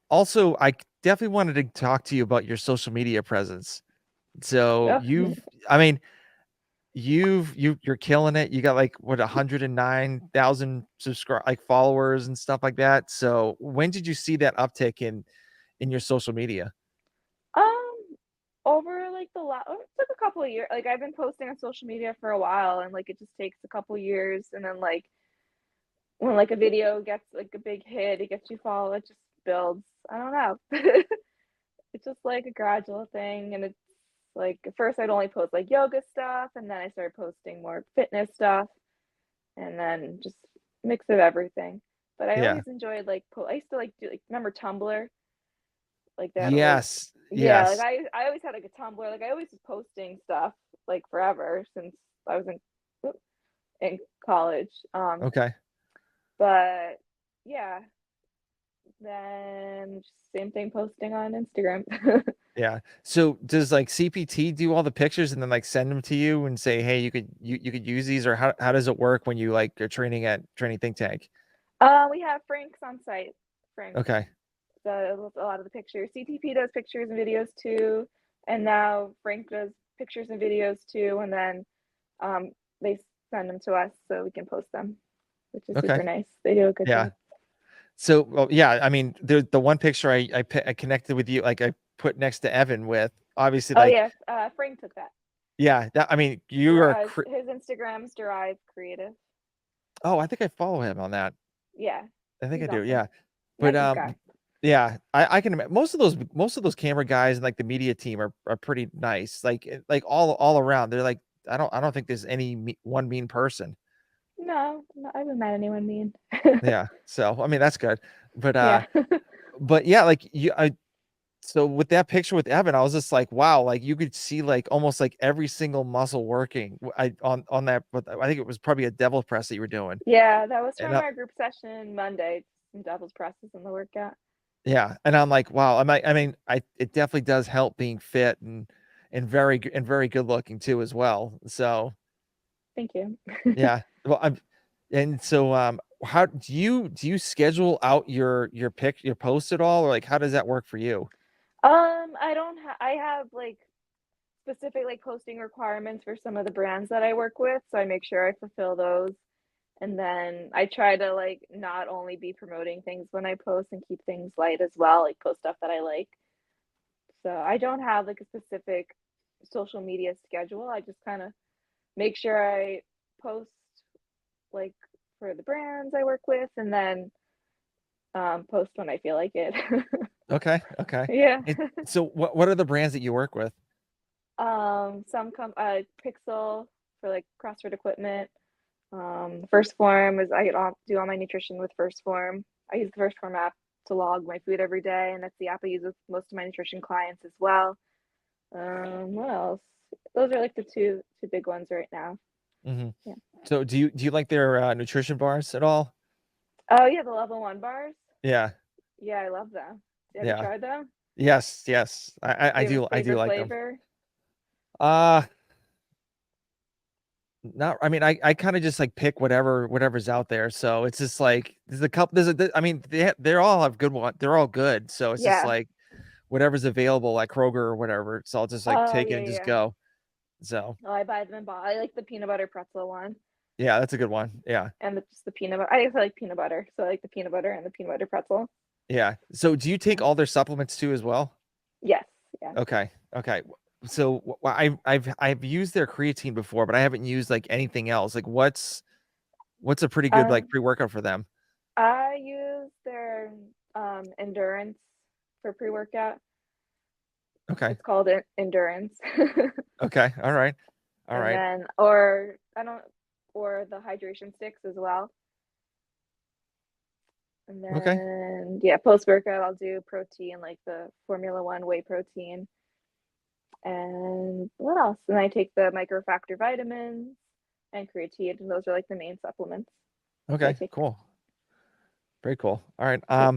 also, I definitely wanted to talk to you about your social media presence. So Oh, I mean, you're killing it. You got like what 109,000 subscribe like followers and stuff like that. So when did you see that uptick in your social media? um, over like it took a couple of years. Like I've been posting on social media for a while, and like it just takes a couple years, and then like when like a video gets like a big hit, it gets you follow, it just builds. I don't know. It's just like a gradual thing, and it's like at first I'd only post like yoga stuff, and then I started posting more fitness stuff, and then just mix of everything. But I Yeah. always enjoyed like I used to like do like remember Tumblr, like that like Yes. yeah, like Yes. I always had like a Tumblr, like I always was posting stuff like forever since I was in college. Okay. But yeah, then same thing posting on Instagram. Yeah. So does like CPT do all the pictures and then like send them to you and say, hey, you could use these, or how does it work when you like are training at Training Think Tank? We have Frank's on site. Frank Okay. does a lot of the pictures. CTP does pictures and videos too, and now Frank does pictures and videos too. And then um, they send them to us so we can post them, which is Okay. super nice. They do a good Yeah. job. So, well, yeah, I mean, the one picture I connected with you, like I put next to Evan with, obviously, Oh like, yeah, Frank took that. yeah, that, I mean, you are, His Instagram's Derive Creative. oh, I think I follow him on that. Yeah, I think I he's do. awesome. Yeah. But, Nicest guy. yeah, I can imagine most of those camera guys and like the media team are pretty nice. Like all around. They're like, I don't think there's any one mean person. No, no, I haven't met anyone mean. Yeah. So, I mean, that's good. But, Yeah. but yeah, like so with that picture with Evan, I was just like, wow, like you could see like almost like every single muscle working. On that, but I think it was probably a devil press that you were doing. Yeah, that was And from our group session Monday. Some devil's presses in the workout. yeah, and I'm like, wow. I mean, it definitely does help being fit and very good looking too as well. So Thank you. yeah, well, I'm and so how do you schedule out your posts at all, or like how does that work for you? I don't I have like specific like posting requirements for some of the brands that I work with, so I make sure I fulfill those. And then I try to like not only be promoting things when I post and keep things light as well, like post stuff that I like. So I don't have like a specific social media schedule. I just kind of make sure I post like for the brands I work with, and then post when I feel like it. Okay, okay. Yeah. And so what are the brands that you work with? Some Pixel for like CrossFit equipment. First Form is do all my nutrition with First Form. I use the First Form app to log my food every day, and that's the app I use with most of my nutrition clients as well. What else? Those are like the two big ones right now. Hmm. Yeah. So do you like their nutrition bars at all? Oh yeah, the level one bars. Yeah, Yeah, I love them. Have you yeah. tried them? Yes, yes. Do you have a I do favorite like them. flavor? Uh Not, I mean, I kind of just like pick whatever's out there. So it's just like there's a couple. I mean, they all have good one. They're all good. So it's just Yeah. like whatever's available, like Kroger or whatever. So I'll just like Oh take it yeah, and just yeah. go. So Oh, I buy them in ball. I like the peanut butter pretzel one, yeah, that's a good one. Yeah, and just the peanut butter. I also like peanut butter, so I like the peanut butter and the peanut butter pretzel. yeah. So do you take Yeah. all their supplements too as well? Yes. Yeah. Okay, okay. So I've used their creatine before, but I haven't used like anything else. Like what's a pretty good like Um, pre workout for them? I use their endurance for pre-workout. Okay, It's called endurance. okay, all right, all And right. then or I don't or the hydration sticks as well. And Okay. then yeah, post-workout I'll do protein like the Formula 1 whey protein. And what else? And I take the microfactor vitamins and creatine, and those are like the main supplements that I Okay, take. cool. Very cool. All right. Yeah.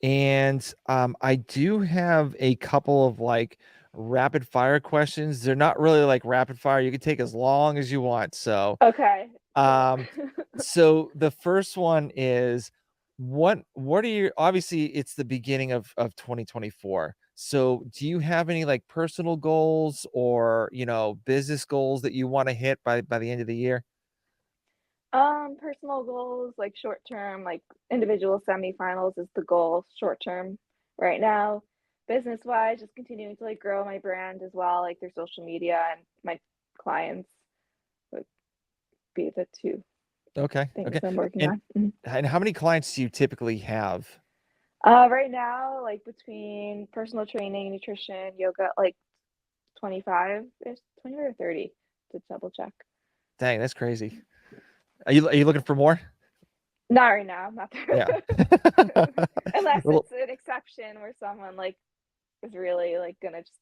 And I do have a couple of like rapid fire questions. They're not really like rapid fire. You can take as long as you want. So, Okay, cool. um, so the first one is what are your, obviously it's the beginning of 2024. So do you have any like personal goals or, business goals that you want to hit by the end of the year? Personal goals, like short term, like individual semifinals is the goal short term right now. Business wise, just continuing to like grow my brand as well, like through social media and my clients would be the two Okay. things Okay. I'm working And on. Mhm. and how many clients do you typically have? Right now, like between personal training, nutrition, yoga, like 25 ish, 20 or 30 to double check. Dang, that's crazy. Are you looking for more? Not right now, not Yeah. unless Little, it's an exception where someone like is really like gonna just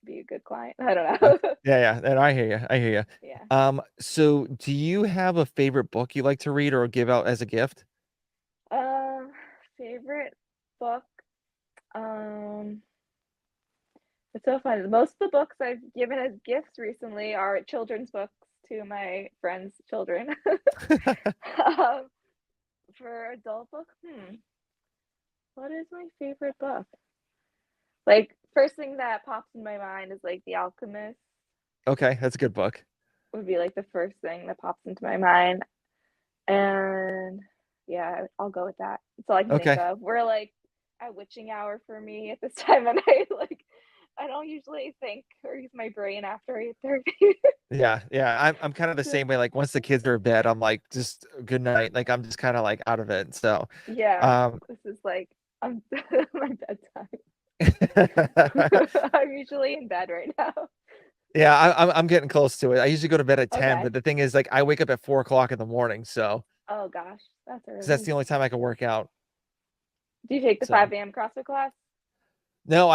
be a good client. I don't okay. know. Yeah, yeah. And I hear you. I hear you. Yeah. So do you have a favorite book you like to read or give out as a gift? Um, Favorite book. Um, it's so fun. Most of the books I've given as gifts recently are children's books to my friends' children. um, for adult book, what is my favorite book? Like first thing that pops in my mind is like The Alchemist Okay, that's a good book. would be like the first thing that pops into my mind. And yeah, I'll go with that. That's all I can think Okay. of. We're like at witching hour for me at this time of night. Like I don't usually think or use my brain after 8:30. Yeah, yeah. I'm kind of the same way. Like once the kids are in bed, I'm like, just good night. Like I'm just kind of like out of it. So, Yeah, um, this is like my bedtime. I'm usually in bed right now. yeah, I'm getting close to it. I usually go to bed at 10, Okay. but the thing is, like, I wake up at 4 o'clock in the morning, so Oh gosh, that's because that's early. the only time I can work out. Do you take the So 5 a.m. CrossFit class? no, Or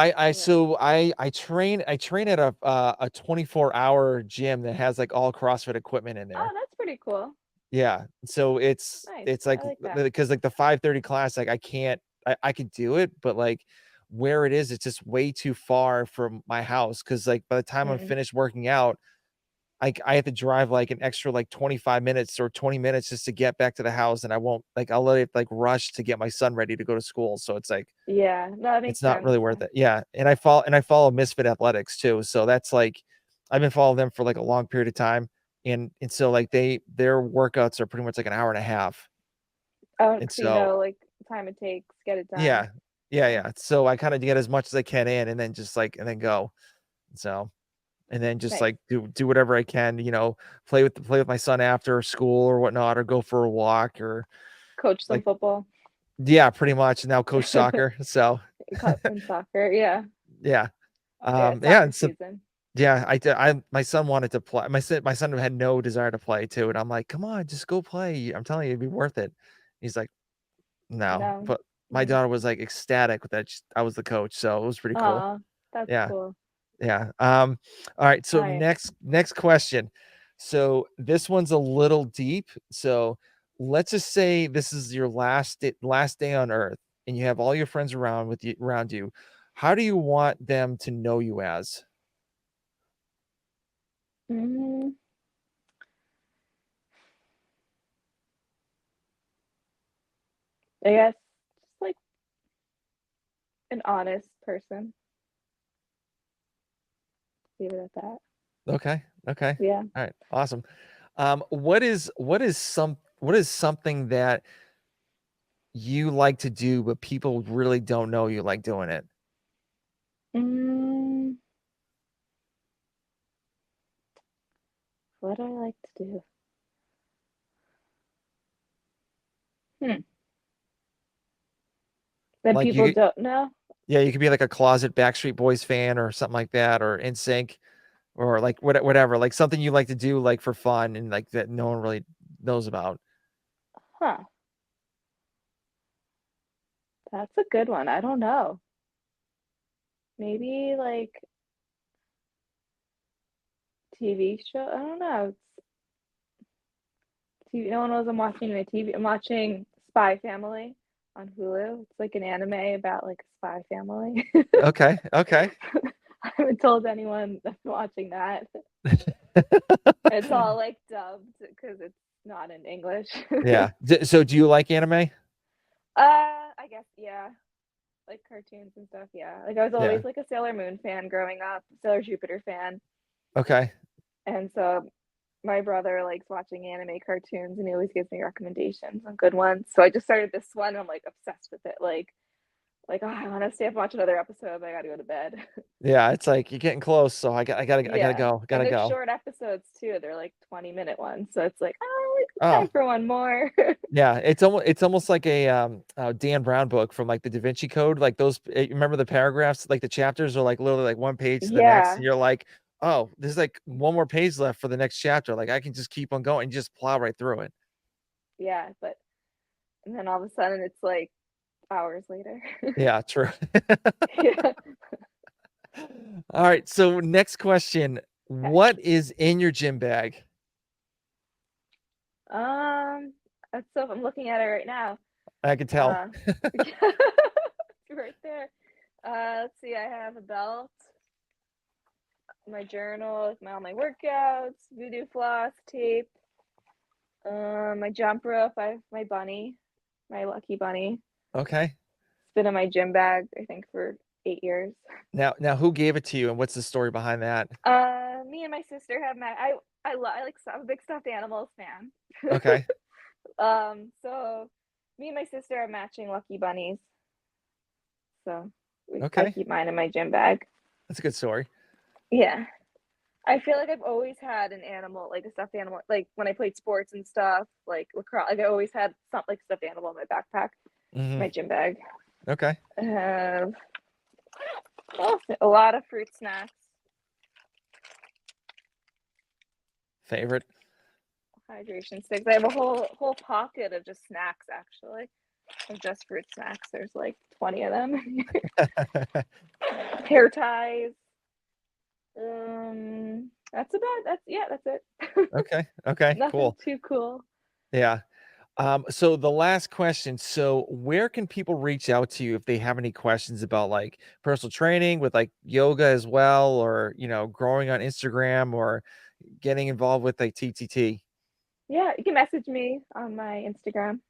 I train at a 24-hour gym that has like all CrossFit equipment in oh, there. that's pretty cool. Yeah, so it's Nice. it's like I like that. because like the 5:30 class, like I can't, I could do it, but like where it is, it's just way too far from my house. Because like by the time I'm Mm, finished working out, I have to drive like an extra like 25 minutes or 20 minutes just to get back to the house, and I won't like I'll let it like rush to get my son ready to go to school. So it's like yeah, no, that it's makes not sense. really worth it. Yeah, and I follow Misfit Athletics too. So that's like I've been following them for like a long period of time. And so like their workouts are pretty much like an hour and a half. Oh, And so you so know, like time it takes, get it done. yeah. Yeah, Yeah, yeah. So I kind of get as much as I can in and then just like and then go. So and then just nice. like do whatever I can, play with my son after school or whatnot, or go for a walk or Coach some like football. yeah, pretty much now coach soccer. So In soccer, yeah. yeah. Yeah, it's Yeah, soccer and so season. yeah, my son wanted to play. My son had no desire to play too, and I'm like, "Come on, just go play. I'm telling you, it'd be worth it." He's like, "No." No. But my Mm. daughter was like ecstatic with that I was the coach, so it was pretty cool. Aw, that's Yeah. cool. Yeah. All right. So Oh, yeah. next question. So this one's a little deep. So let's just say this is your last day on Earth, and you have all your friends around you. How do you want them to know you as? Mm, I guess just like an honest person. Leave it at that. Okay. Okay. Yeah. All right. Awesome. What is something that you like to do, but people really don't know you like doing it? Mm, what do I like to do? Hmm. That Like people you don't know? Yeah, you could be like a closet Backstreet Boys fan or something like that, or NSYNC, or like whatever, like something you like to do like for fun and like that no one really knows about. Huh. That's a good one. I don't know. Maybe like TV show. I don't know. TV. No one knows I'm watching my TV. I'm watching Spy Family on Hulu. It's like an anime about like a spy family. Okay, okay. I haven't told anyone I'm watching that. It's all like dubbed because it's not in English. Yeah. So do you like anime? I guess, yeah. Like cartoons and stuff, yeah. Like I was Yeah. always like a Sailor Moon fan growing up, Sailor Jupiter fan. Okay. And so my brother likes watching anime cartoons and he always gives me recommendations on good ones. So I just started this one. I'm like obsessed with it. Like, oh, I want to stay up and watch another episode, but I gotta go to bed. Yeah, it's like you're getting close, so I gotta Yeah. go. And Gotta they're go. short episodes too. They're like 20-minute ones. So it's like, oh, it's time Oh, for one more. yeah. It's almost like a Dan Brown book from like the Da Vinci Code. Like those remember the paragraphs, like the chapters are like literally like one page to the next, Yeah. and you're like, oh, there's like one more page left for the next chapter. Like I can just keep on going and just plow right through it. Yeah. But and then all of a sudden it's like hours later. Yeah, true. Yeah. All right. So next question. Okay. What is in your gym bag? Um, that's so I'm looking at it right now. I can tell. Uh, yeah, right there. Let's see. I have a belt, my journal with all my workouts, voodoo floss, tape, my jump rope. I have my bunny, my lucky bunny. Okay. It's been in my gym bag, I think, for 8 years. Now who gave it to you and what's the story behind that? Me and my sister have met. I like I'm a big stuffed animals fan. Okay. So me and my sister are matching lucky bunnies. So I Okay. keep mine in my gym bag. That's a good story. Yeah. I feel like I've always had an animal, like a stuffed animal, like when I played sports and stuff, like lacrosse. Like I always had something like stuffed animal in my backpack, Hmm. my gym bag. Okay. I have a lot of fruit snacks, Favorite. hydration sticks. I have a whole pocket of just snacks actually, of just fruit snacks. There's like 20 of them. Hair ties. That's it. Okay. Okay. Nothing Cool. too cool. Yeah. So the last question. So where can people reach out to you if they have any questions about like personal training with like yoga as well, or growing on Instagram or getting involved with like TTT? Yeah, you can message me on my Instagram.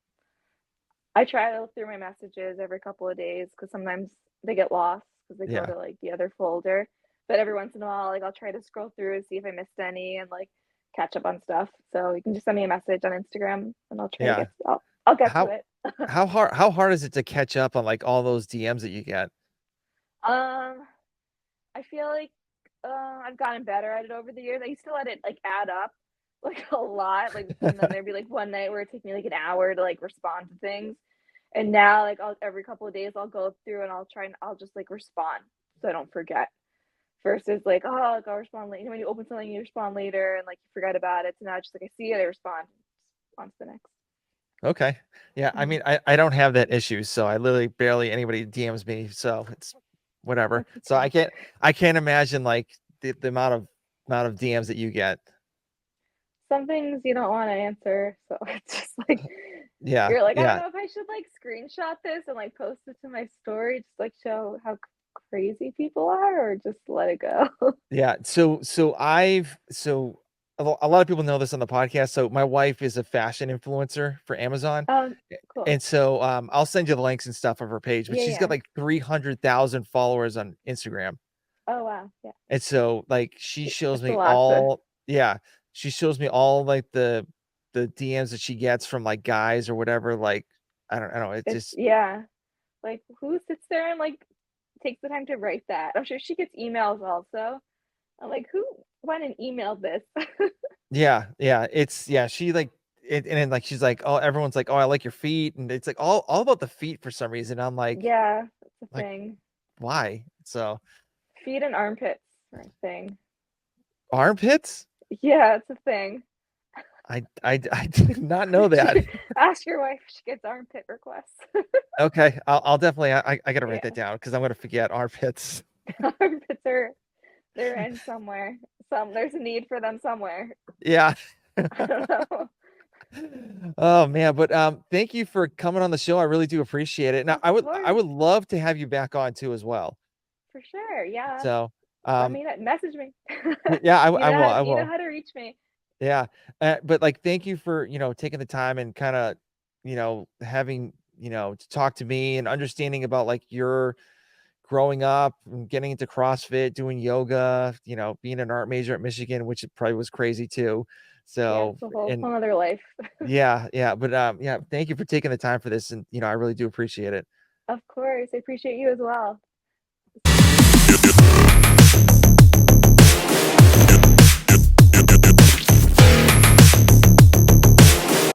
I try to look through my messages every couple of days because sometimes they get lost because they go Yeah. to like the other folder. But every once in a while, like I'll try to scroll through and see if I missed any and like catch up on stuff. So you can just send me a message on Instagram and I'll try to Yeah. I'll get to How it. how hard is it to catch up on like all those DMs that you get? Um, I feel like I've gotten better at it over the years. I used to let it like add up like a lot, like, and then there'd be like one night where it took me like an hour to like respond to things. And now, like, every couple of days, I'll go through and I'll just like respond so I don't forget. Versus like, oh, like, I'll respond later. When you open something, you respond later, and like you forget about it. So now it's just like I see it, I respond. On to the next. Okay. Yeah, I Mhm. mean, I don't have that issue, so I literally barely anybody DMs me, so it's whatever. That's So okay. I can't imagine like the amount of DMs that you get. Some things you don't want to answer, so it's just like Yeah, you're like, I don't yeah, know if I should like screenshot this and like post it to my story, just like show how crazy people are, or just let it go. yeah. So a lot of people know this on the podcast. So my wife is a fashion influencer for Amazon. Cool. And so I'll send you the links and stuff of her page, but Yeah, she's got yeah. like 300,000 followers on Instagram. Oh wow, yeah. And so, like, she shows It's a me lot to. all yeah, she shows me all, like, the DMs that she gets from, like, guys or whatever, like, I don't know, it It's just yeah. Like who sits there and like takes the time to write that? I'm sure she gets emails also. I'm like, who went and emailed this? yeah, yeah, yeah, she, like and then, like, she's like, "Oh," everyone's like, "Oh, I like your feet," and it's, like, all about the feet for some reason, I'm Yeah, it's a like, thing. "Why?" So Feet and armpits are a thing. armpits? Yeah, it's a thing. I did not know that. Ask your wife if she gets armpit requests. Okay, I'll definitely I gotta write that Yeah, down because 'cause I'm gonna forget armpits. armpits are they're in somewhere. There's a need for them somewhere. Yeah. I don't know. Oh man, but thank you for coming on the show. I really do appreciate it. Now Of I course, would love to have you back on too as well. for sure. Yeah, So let um me know. Message me. yeah, You know I you know will. how to reach me. Yeah. But like thank you for, taking the time and kind of, having to talk to me and understanding about like your growing up and getting into CrossFit, doing yoga, being an art major at Michigan, which it probably was crazy too. Yeah, So, it's a whole and other life. yeah, yeah, but yeah, thank you for taking the time for this, and I really do appreciate it. Of course. I appreciate you as well.